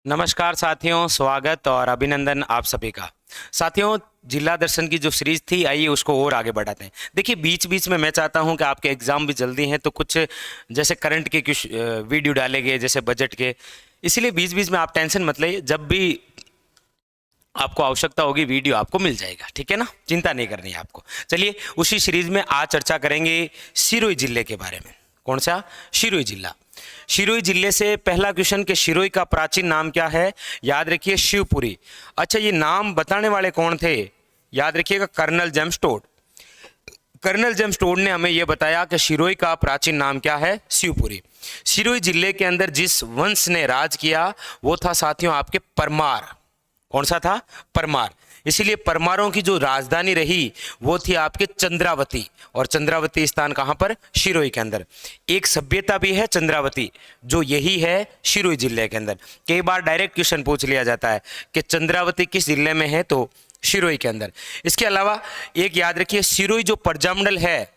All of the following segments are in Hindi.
नमस्कार साथियों, स्वागत और अभिनंदन आप सभी का। साथियों, जिला दर्शन की जो सीरीज थी, आइए उसको और आगे बढ़ाते हैं। देखिए, बीच बीच में मैं चाहता हूं कि आपके एग्जाम भी जल्दी हैं, तो कुछ जैसे करंट के कुछ वीडियो डाले गए, जैसे बजट के। इसलिए बीच बीच में आप टेंशन मत लें, जब भी आपको आवश्यकता होगी वीडियो आपको मिल जाएगा, ठीक है ना। चिंता नहीं करनी है आपको। चलिए, उसी सीरीज में आज चर्चा करेंगे सिरोही जिले के बारे में। कौन सा? सिरोही जिला। सिरोही जिले से पहला क्वेश्चन के सिरोही का प्राचीन नाम क्या है? याद रखिए, शिवपुरी। अच्छा, ये नाम बताने वाले कौन थे? याद रखिएगा, colonel James Tod. Colonel James Tod ने हमें यह बताया कि सिरोही का प्राचीन नाम क्या है? शिवपुरी। सिरोही जिले के अंदर जिस वंश ने राज किया वो था साथियों आपके परमार। कौन सा था? परमार। इसीलिए परमारों की जो राजधानी रही वो थी आपके चंद्रावती। और चंद्रावती स्थान कहां पर? सिरोही के अंदर। एक सभ्यता भी है चंद्रावती, जो यही है सिरोही जिले के अंदर। कई बार डायरेक्ट क्वेश्चन पूछ लिया जाता है कि चंद्रावती किस जिले में है, तो सिरोही के अंदर। इसके अलावा एक याद रखिए, सिरोही जो प्रजामंडल है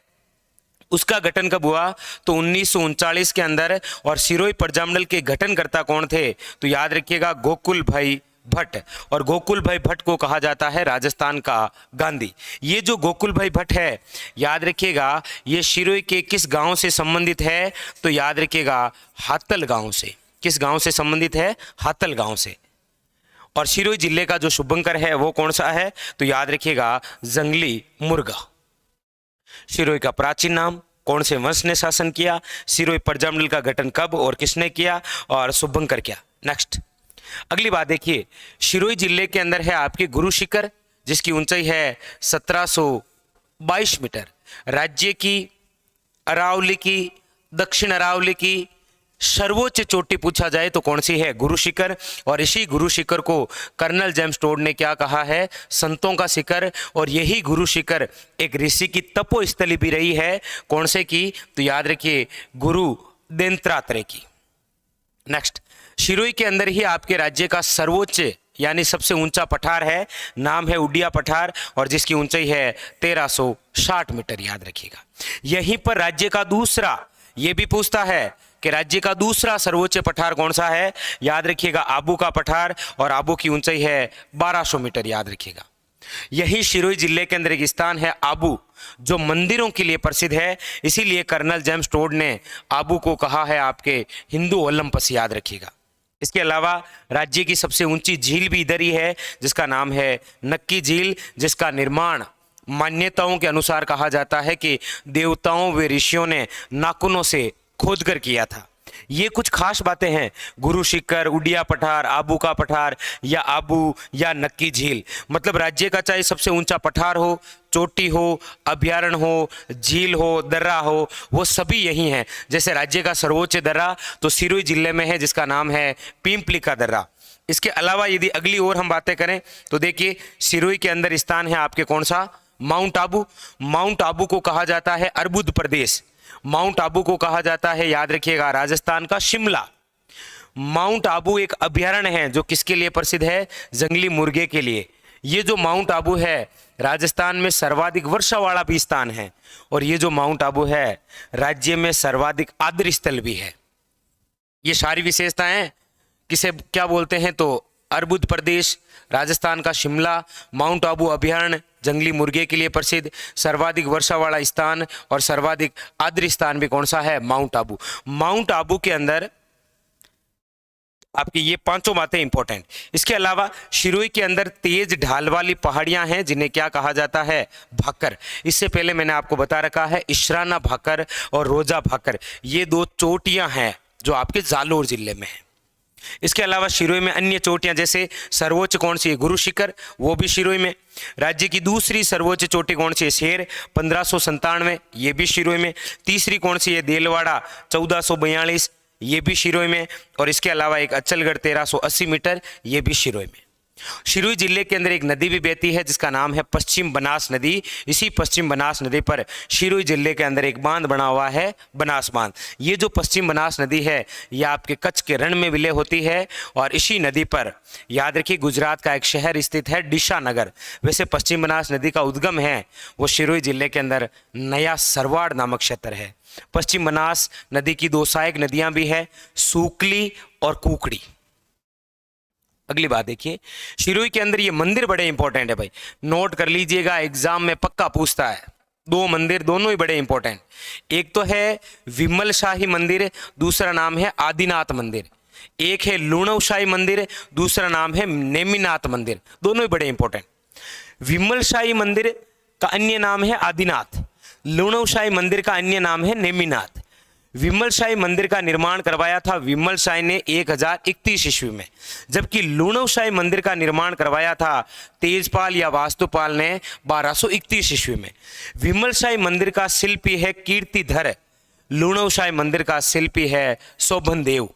उसका गठन कब हुआ? तो 1939 के अंदर। और सिरोही प्रजामंडल के गठनकर्ता कौन थे? तो याद रखिएगा, गोकुल भाई भट्ट। और गोकुल भाई भट्ट को कहा जाता है राजस्थान का गांधी। ये जो गोकुल भाई भट्ट है, याद रखिएगा, ये सिरोही के किस गांव से संबंधित है? तो याद रखिएगा, हातल गांव से। किस गांव से संबंधित है? हातल गांव से। और सिरोही जिले का जो शुभंकर है वो कौन सा है? तो याद रखिएगा, जंगली मुर्गा। सिरोही का प्राचीन नाम, कौन से वंश ने शासन किया, सिरोही प्रजामंडल का गठन कब और किसने किया, और शुभंकर क्या। नेक्स्ट, अगली बात देखिए, सिरोही जिले के अंदर है आपके गुरु शिखर, जिसकी ऊंचाई है 1722 मीटर। राज्य की, अरावली की, दक्षिण अरावली की सर्वोच्च चोटी पूछा जाए तो कौन सी है? गुरु शिखर। और इसी गुरु शिखर को कर्नल जेम्स टोड ने क्या कहा है? संतों का शिखर। और यही गुरु शिखर एक ऋषि की तपोस्थली भी रही है। कौन से की? तो याद रखिए, गुरु दत्तात्रेय की। नेक्स्ट, सिरोही के अंदर ही आपके राज्य का सर्वोच्च यानी सबसे ऊंचा पठार है, नाम है उडिया पठार, और जिसकी ऊंचाई है 1360 मीटर। याद रखिएगा, यहीं पर राज्य का दूसरा, यह भी पूछता है कि राज्य का दूसरा सर्वोच्च पठार कौन सा है? याद रखिएगा, आबू का पठार, और आबू की ऊंचाई है 1200 मीटर। याद रखिएगा, यही सिरोही जिले के अंदर एक स्थान है आबू, जो मंदिरों के लिए प्रसिद्ध है। इसीलिए कर्नल जेम्स टोड ने आबू को कहा है आपके हिंदू ओलंपस। याद रखिएगा, इसके अलावा राज्य की सबसे ऊंची झील भी इधर ही है, जिसका नाम है नक्की झील, जिसका निर्माण मान्यताओं के अनुसार कहा जाता है कि देवताओं व ऋषियों ने नाखूनों से खोदकर किया था। ये कुछ खास बातें हैं, गुरु शिखर, उडिया पठार, आबू का पठार, या आबू या नक्की झील। मतलब राज्य का चाहे सबसे ऊंचा पठार हो, चोटी हो, अभ्यारण्य हो, झील हो, दर्रा हो, वो सभी यही हैं। जैसे राज्य का सर्वोच्च दर्रा तो सिरोही जिले में है, जिसका नाम है पिंपली का दर्रा। इसके अलावा यदि अगली और हम बातें करें तो देखिए, सिरोही के अंदर स्थान है आपके कौन सा? माउंट आबू। माउंट आबू को कहा जाता है अर्बुद प्रदेश। माउंट आबू को कहा जाता है, याद रखिएगा, राजस्थान का शिमला। माउंट आबू एक अभ्यारण्य है जो किसके लिए प्रसिद्ध है? जंगली मुर्गे के लिए। ये जो माउंट आबू है राजस्थान में सर्वाधिक वर्षा वाला भी स्थान है, और ये जो माउंट आबू है राज्य में सर्वाधिक आर्द्र स्थल भी है। ये सारी विशेषताएं किसे क्या बोलते हैं? तो अर्बुद प्रदेश, राजस्थान का शिमला, माउंट आबू अभ्यारण्य, जंगली मुर्गे के लिए प्रसिद्ध, सर्वाधिक वर्षा वाला स्थान, और सर्वाधिक आर्द्र स्थान भी कौन सा है? माउंट आबू। माउंट आबू के अंदर आपकी ये पांचों बातें इंपॉर्टेंट। इसके अलावा सिरोही के अंदर तेज ढाल वाली पहाड़ियां हैं, जिन्हें क्या कहा जाता है? भाकर। इससे पहले मैंने आपको बता रखा है, इशराना भाकर और रोजा भाकर, ये दो चोटियां हैं जो आपके जालोर जिले में है। इसके अलावा सिरोही में अन्य चोटियां, जैसे सर्वोच्च कौन सी है? गुरु शिखर, वो भी सिरोही में। राज्य की दूसरी सर्वोच्च चोटी कौन सी है? शेर, 1597, ये भी सिरोही में। तीसरी कौन सी है? देलवाड़ा, 1442, ये भी सिरोही में। और इसके अलावा एक अचलगढ़ 1380 मीटर, ये भी सिरोही में। सिरोही जिले के अंदर एक नदी भी बहती है, जिसका नाम है पश्चिम बनास नदी। इसी पश्चिम बनास नदी पर सिरोही जिले के अंदर एक बांध बना हुआ है, बनास बांध। ये जो पश्चिम बनास नदी है, यह आपके कच्छ के रण में विलय होती है। और इसी नदी पर याद रखिए, गुजरात का एक शहर स्थित है, डिशा नगर। वैसे पश्चिम बनास नदी का उद्गम है वो सिरोही जिले के अंदर नया सरवाड़ नामक क्षेत्र है। पश्चिम बनास नदी की दो सहायक नदियां भी है, सूकली और कुकड़ी। अगली बात देखिए, शिरोई के अंदर ये मंदिर बड़े इंपॉर्टेंट है भाई, नोट कर लीजिएगा, एग्जाम में पक्का पूछता है। दो मंदिर दोनों ही बड़े इंपॉर्टेंट, एक तो है विमल शाही मंदिर, दूसरा नाम है आदिनाथ मंदिर। एक है लुणव शाही मंदिर, दूसरा नाम है नेमिनाथ मंदिर, दोनों ही बड़े इंपॉर्टेंट। विमल शाही मंदिर का अन्य नाम है आदिनाथ, लुणव शाही मंदिर का अन्य नाम है नेमिनाथ। विमल शाही मंदिर का निर्माण करवाया था विमल शाही ने 1031 ईस्वी में, जबकि लुणव शाही मंदिर का निर्माण करवाया था तेजपाल या वास्तुपाल ने 1231 ईस्वी में। विमल शाही मंदिर का शिल्पी है कीर्तिधर, लुणव शाही मंदिर का शिल्पी है शोभन देव।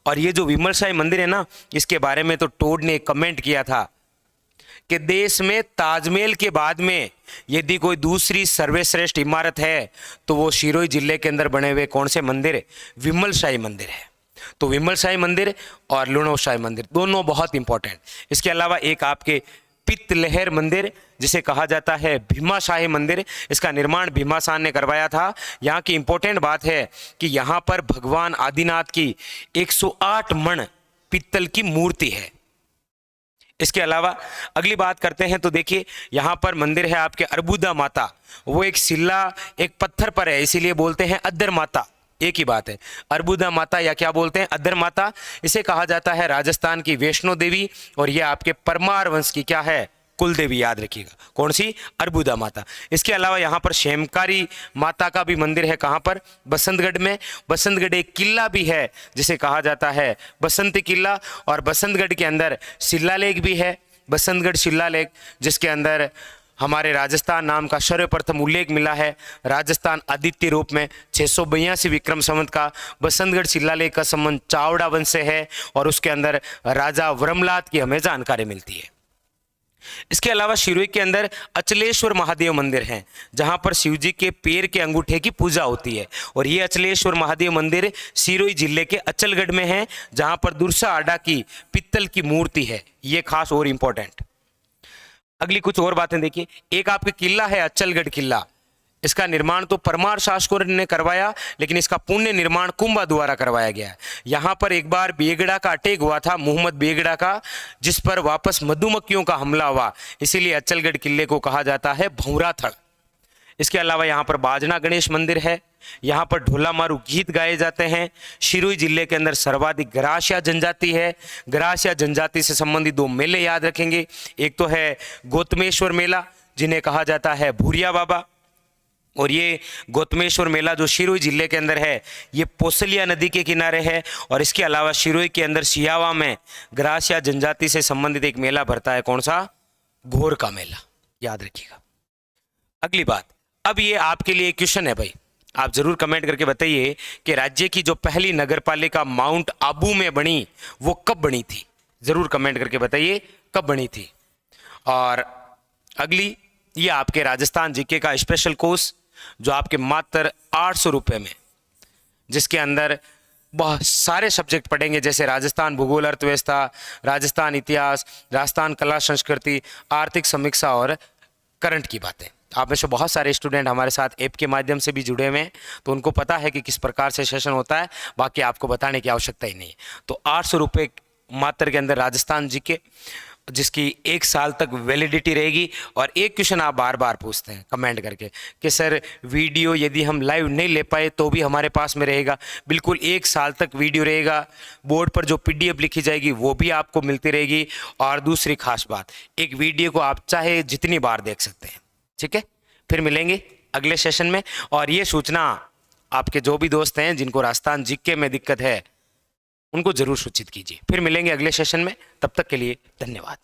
और ये जो विमल शाही मंदिर है ना, इसके बारे में तो टोड ने कमेंट किया था कि देश में ताजमहल के बाद में यदि कोई दूसरी सर्वश्रेष्ठ इमारत है तो वो शिरोई जिले के अंदर बने हुए कौन से मंदिर, विमल शाही मंदिर है। तो विमल शाही मंदिर और लुणव शाही मंदिर दोनों बहुत इंपॉर्टेंट। इसके अलावा एक आपके पित्तलहर मंदिर जिसे कहा जाता है भीमाशाही मंदिर, इसका निर्माण भीमासान ने करवाया था। यहाँ की इंपॉर्टेंट बात है कि यहाँ पर भगवान आदिनाथ की 108 मण पित्तल की मूर्ति है। इसके अलावा अगली बात करते हैं तो देखिए, यहाँ पर मंदिर है आपके अर्बुदा माता, वो एक शिला एक पत्थर पर है, इसीलिए बोलते हैं अद्दर माता। एक ही बात है, अर्बुदा माता या क्या बोलते हैं अद्दर माता। इसे कहा जाता है राजस्थान की वैष्णो देवी, और ये आपके परमार वंश की क्या है, कुल देवी, याद रखिएगा कौन सी, अर्बुदा माता। इसके अलावा यहाँ पर शेमकारी माता का भी मंदिर है, कहाँ पर, बसंतगढ़ में। बसंतगढ़ एक किला भी है जिसे कहा जाता है बसंती किला, और बसंतगढ़ के अंदर शिलालेख भी है, बसंतगढ़ शिलालेख, जिसके अंदर हमारे राजस्थान नाम का सर्वप्रथम उल्लेख मिला है राजस्थान आदित्य रूप में 682 विक्रम संवत का। बसंतगढ़ शिलालेख का संबंध चावड़ा वंश से है, और उसके अंदर राजा वर्मलात की हमें जानकारी मिलती है। इसके अलावा शिरोई के अंदर अचलेश्वर महादेव मंदिर है, जहां पर शिवजी के पैर के अंगूठे की पूजा होती है, और ये अचलेश्वर महादेव मंदिर शिरोई जिले के अचलगढ़ में है, जहां पर दुर्सा आडा की पित्तल की मूर्ति है। ये खास और इंपॉर्टेंट। अगली कुछ और बातें देखिए, एक आपके किला है अचलगढ़ किला, इसका निर्माण तो परमार शासकों ने करवाया, लेकिन इसका पुण्य निर्माण कुंभा द्वारा करवाया गया है। यहाँ पर एक बार बेगड़ा का अटैक हुआ था, मोहम्मद बेगड़ा का, जिस पर वापस मधुमक्खियों का हमला हुआ, इसीलिए अचलगढ़ किले को कहा जाता है भौराथड़। इसके अलावा यहाँ पर बाजना गणेश मंदिर है, यहाँ पर ढोला मारू गीत गाए जाते हैं। शिरोई जिले के अंदर सर्वाधिक गरासिया जनजाति है। गरासिया जनजाति से संबंधित दो मेले याद रखेंगे, एक तो है गौतमेश्वर मेला जिन्हें कहा जाता है भूरिया बाबा, और ये गौतमेश्वर मेला जो शिरोई जिले के अंदर है ये पोसलिया नदी के किनारे है। और इसके अलावा शिरोई के अंदर सियावा में गरासिया जनजाति से संबंधित एक मेला भरता है, कौन सा, घोर का मेला, याद रखिएगा। अगली बात, अब ये आपके लिए क्वेश्चन है भाई, आप जरूर कमेंट करके बताइए कि राज्य की जो पहली नगरपालिका माउंट आबू में बनी वो कब बनी थी, जरूर कमेंट करके बताइए कब बनी थी। और अगली, ये आपके राजस्थान जीके का स्पेशल कोर्स जो आपके मात्र 800 रुपये में, जिसके अंदर बहुत सारे सब्जेक्ट पढ़ेंगे, जैसे राजस्थान भूगोल अर्थव्यवस्था, राजस्थान इतिहास, राजस्थान कला संस्कृति, आर्थिक समीक्षा और करंट की बातें। आप में से बहुत सारे स्टूडेंट हमारे साथ ऐप के माध्यम से भी जुड़े हुए हैं, तो उनको पता है कि किस प्रकार से सेशन होता है, बाकी आपको बताने की आवश्यकता ही नहीं है। तो 800 रुपये मात्र के अंदर राजस्थान जीके, जिसकी 1 साल तक वैलिडिटी रहेगी। और एक क्वेश्चन आप बार बार पूछते हैं कमेंट करके कि सर वीडियो यदि हम लाइव नहीं ले पाए तो भी हमारे पास में रहेगा, बिल्कुल 1 साल तक वीडियो रहेगा। बोर्ड पर जो PDF लिखी जाएगी वो भी आपको मिलती रहेगी। और दूसरी खास बात, एक वीडियो को आप चाहे जितनी बार देख सकते हैं, ठीक है। फिर मिलेंगे अगले सेशन में। और ये सूचना आपके जो भी दोस्त हैं जिनको राजस्थान जीके में दिक्कत है उनको जरूर सूचित कीजिए। फिर मिलेंगे अगले सेशन में, तब तक के लिए धन्यवाद।